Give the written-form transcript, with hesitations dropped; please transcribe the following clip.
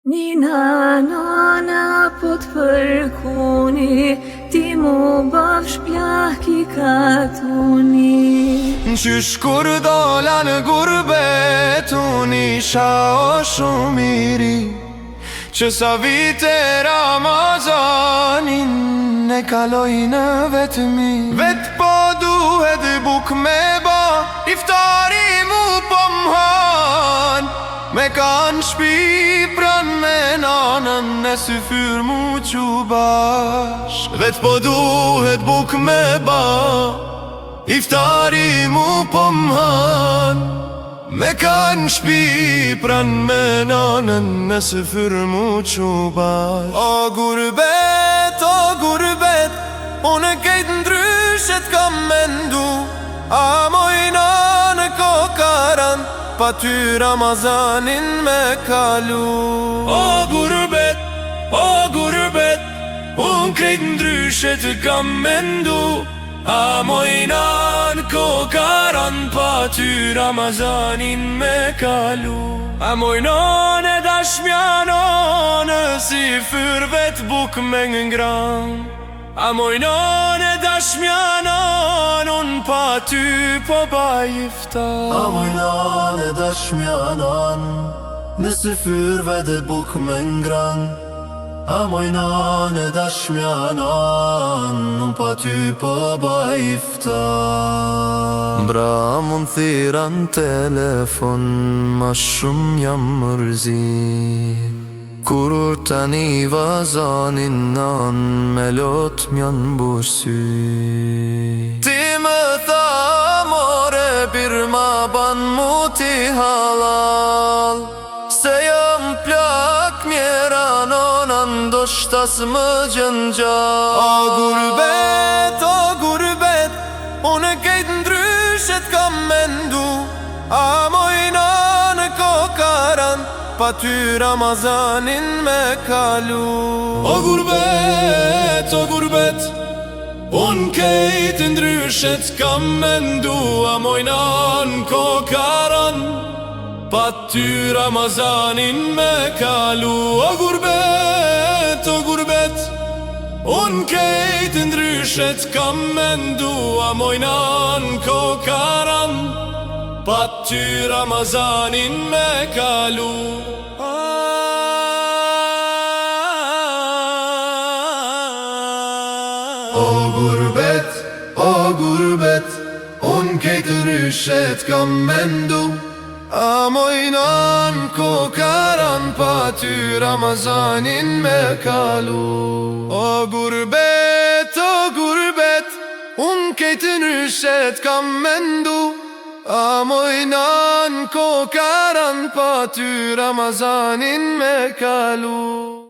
Nina nana po t'përkuni, ti mu baf shplaki katuni. Qysh kur dola në gurbet, unë isha o shumë i ri, që sa vite Ramazanin e kaloj në vetëmi. Vet po duhet buk me ba, iftari mu po m'han, me kanë shpi pran me nanën e sy fyr mu qu bashk. Vet po duhet buk me ba, iftari mu po m'han, me kanë shpi pran me nanën e sy fyr mu qu bashk. O gurbet, unë kejt ndryshet kam mendu, a moj nanë kokaran, pa ty Ramazanin me kalu. O gurbet, unë krejt ndryshet kam mendu, a moj nan kokaran, pa ty Ramazanin me kalu. A moj nan e dashmjanon, si fyrvet buk me ngran, a moj nan e dashmjanon, unë pa ty po baj iftar. A moj nan e dashmjanon, nësi fyrve dhe buk me ngran, a moj nan e dashmjanon, unë pa ty po baj iftar. Bra mund thira në telefon, ma shumë jam mërzi, kur tani vazanin nan me lot m'jan bursy. Ti më tha more birma ban muti halal, se jam plak mjera nona ndoshta s'më gjëngjall. O gurbet, unë kejt ndryshet kam mendu, a moj nanë kokaran, pa ty Ramazanin me kalu. O gurbet, unë kejt ndryshet kam mendu, a moj nanë kokaran, pa ty Ramazanin me kalu. O gurbet, unë kejt ndryshet kam mendu, a moj nanë kokaran, pa ty Ramazanin me kalu. O gurbet, unë kejt ndryshet kam mendu, a moj nan kokaran, pa ty Ramazanin me kalu. O gurbet, unë kejt ndryshet kam mendu, a moj nan kokaran, pa ty Ramazanin me kalu.